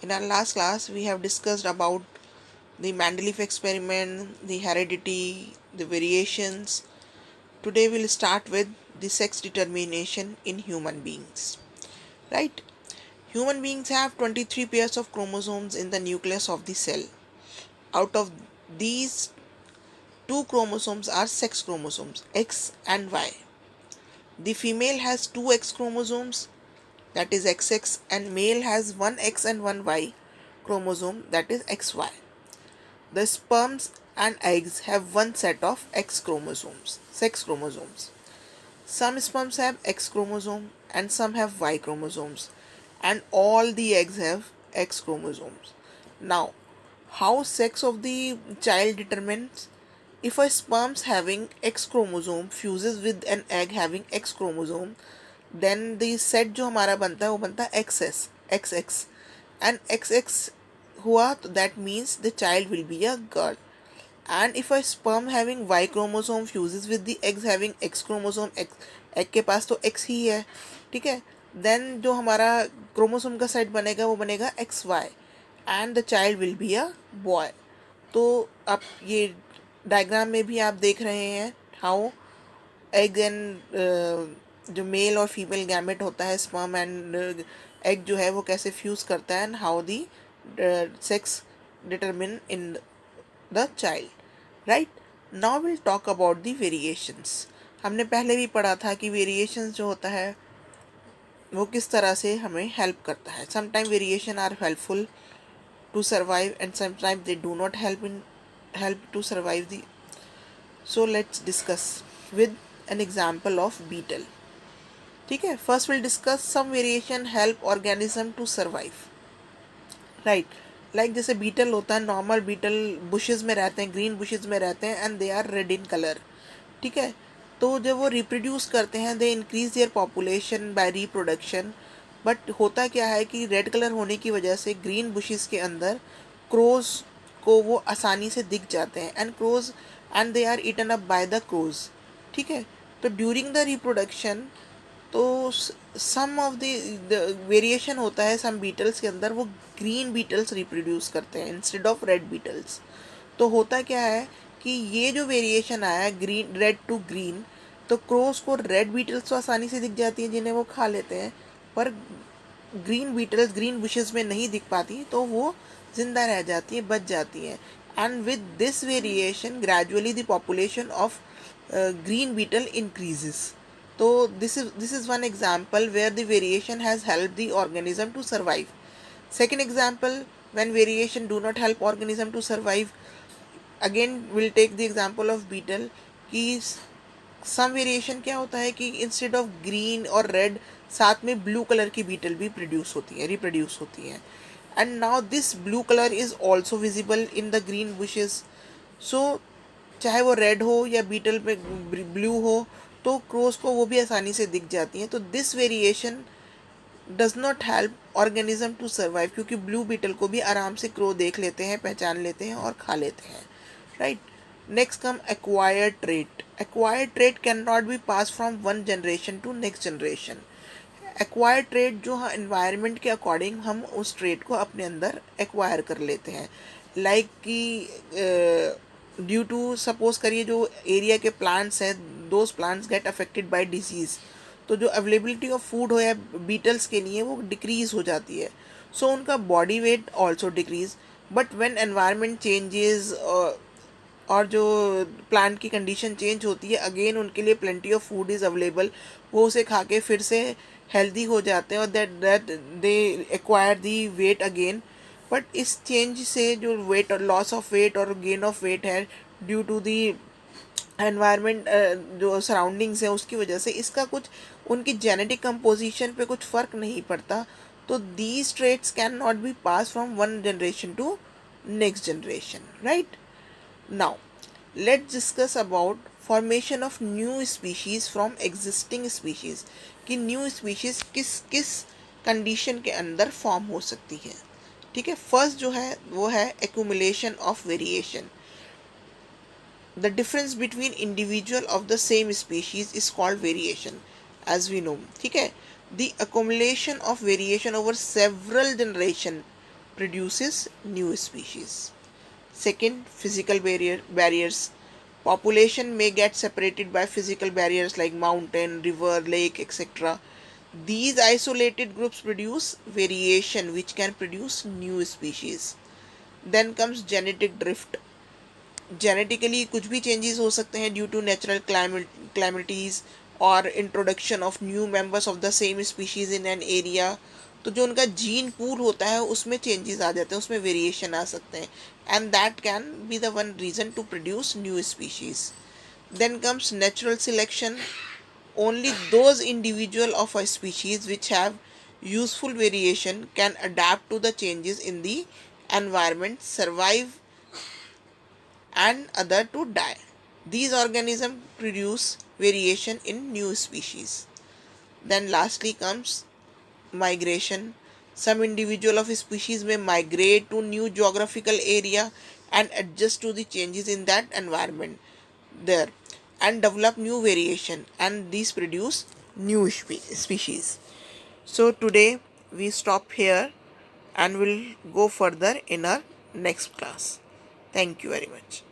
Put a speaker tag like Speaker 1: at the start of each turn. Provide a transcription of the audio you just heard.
Speaker 1: In our last class, we have discussed about the Mendeleev experiment, the heredity, the variations. Today, we'll start with the sex determination in human beings. Right? Human beings have 23 pairs of chromosomes in the nucleus of the cell. Out of these, two chromosomes are sex chromosomes, X and Y. The female has two X chromosomes, that is XX, and male has one X and one Y chromosome, that is XY. The sperms and eggs have one set of X chromosomes, sex chromosomes. Some sperms have X chromosome and some have Y chromosomes, and all the eggs have X chromosomes. Now, how sex of the child determines? If a sperm having X chromosome fuses with an egg having X chromosome, then the set जो हमारा बनता है वो बनता है XS, XX, and XX हुआ तो that means the child will be a girl. And if a sperm having Y chromosome fuses with the eggs having X chromosome, egg के पास तो X ही है, ठीक है, then जो हमारा क्रोमोसोम का सेट बनेगा वो बनेगा XY and the child will be a boy. तो अब ये डायग्राम में भी आप देख रहे हैं हाउ एग एंड जो मेल और फीमेल गैमेट होता है, स्पर्म एंड एग जो है वो कैसे फ्यूज करता है, and how the sex determine in the child. Right. Now will talk about the variations. हमने पहले भी पढ़ा था कि वेरिएशंस जो होता है वो किस तरह से हमें हेल्प करता है. Sometime variation are helpful to survive and sometimes they do not help to survive the. So let's discuss with an example of beetle. ठीक है. First we'll discuss some variation help organism to survive. Right. Like जैसे beetle होता है, normal beetle bushes में रहते हैं, green bushes में रहते हैं and they are red in colour. ठीक है. तो जब वो रिप्रोड्यूस करते हैं they increase their population by reproduction. But होता क्या है कि रेड कलर होने की वजह से ग्रीन बुशेस के अंदर क्रोज को वो आसानी से दिख जाते हैं and they are eaten up by the crows. ठीक है. तो ड्यूरिंग द रिप्रोडक्शन तो सम ऑफ द वेरिएशन होता है सम बीटल्स के अंदर, वो ग्रीन बीटल्स रिप्रोड्यूस करते हैं इंस्टेड ऑफ रेड बीटल्स. तो होता क्या है कि ये जो वेरिएशन आया ग्रीन रेड टू ग्रीन, तो क्रोस को रेड बीटल्स तो आसानी से दिख जाती हैं जिन्हें वो खा लेते हैं, पर ग्रीन बीटल्स ग्रीन बुशेस में नहीं दिख पाती, तो वो जिंदा रह जाती हैं, बच जाती हैं. And with this variation gradually the population of green beetle increases. So this is one example where the variation has helped the organism to survive. Second example, when variation do not help organism to survive, again we'll take the example of beetle. कि सम variation क्या होता है कि instead of green और red साथ में blue colour की beetle भी प्रोड्यूस होती है, रिप्रोड्यूस होती है. And now this blue colour is also visible in the green bushes. So चाहे वो रेड हो या बीटल में ब्लू हो, तो क्रोस को वो भी आसानी से दिख जाती हैं. तो this variation does not help organism to survive, क्योंकि ब्लू बीटल को भी आराम से क्रो देख लेते हैं, पहचान लेते हैं और खा लेते हैं. Right. Next come acquired trait. Acquired trait can not be pass from one generation to next generation. Acquired trait जो है एनवायरनमेंट के अकॉर्डिंग हम उस ट्रेट को अपने अंदर एक्वायर कर लेते हैं. लाइक कि ड्यू टू सपोज करिए जो एरिया के प्लांट्स हैं, those plants get affected by disease, तो जो अवेलेबिलिटी ऑफ फूड हो या बीटल्स के लिए वो डिक्रीज हो जाती है. सो उनका body weight also decrease. But when environment changes और जो प्लांट की कंडीशन चेंज होती है, अगेन उनके लिए plenty of food is available, वो उसे खा के फिर से हेल्दी हो जाते हैं और that they acquire the weight again. But इस चेंज से जो वेट और लॉस ऑफ वेट और गेन ऑफ वेट है ड्यू टू दी एनवायरनमेंट, जो सराउंडिंग्स है उसकी वजह से, इसका कुछ उनकी जेनेटिक कंपोजिशन पे कुछ फ़र्क नहीं पड़ता. तो these traits can not be pass from one generation to next generation. Right. Now let's discuss about formation of new species from existing species, कि न्यू स्पीशीज़ किस किस कंडीशन के अंदर फॉर्म हो सकती है. ठीक है. फर्स्ट जो है वो है accumulation of variation. The difference between individual of the same species is called variation, as we know. ठीक है. The accumulation of variation over several generation produces new species. Second, physical barriers. Population may get separated by physical barriers like mountain, river, lake, etc. These isolated groups produce variation which can produce new species. Then comes genetic drift. Genetically कुछ भी changes हो सकते हैं due to natural क्लाइमिटीज़ और introduction of new members of the same species in an area. तो जो उनका gene pool होता है उसमें चेंजेस आ जाते हैं, उसमें वेरिएशन आ सकते हैं, and that can be the one reason to produce new species. Then comes natural selection. Only those individual of a species which have useful variation can adapt to the changes in the environment, survive, and other to die. These organisms produce variation in new species. Then lastly comes migration. Some individual of a species may migrate to new geographical area and adjust to the changes in that environment there and develop new variation, and these produce new species. So today we stop here and we'll go further in our next class. Thank you very much.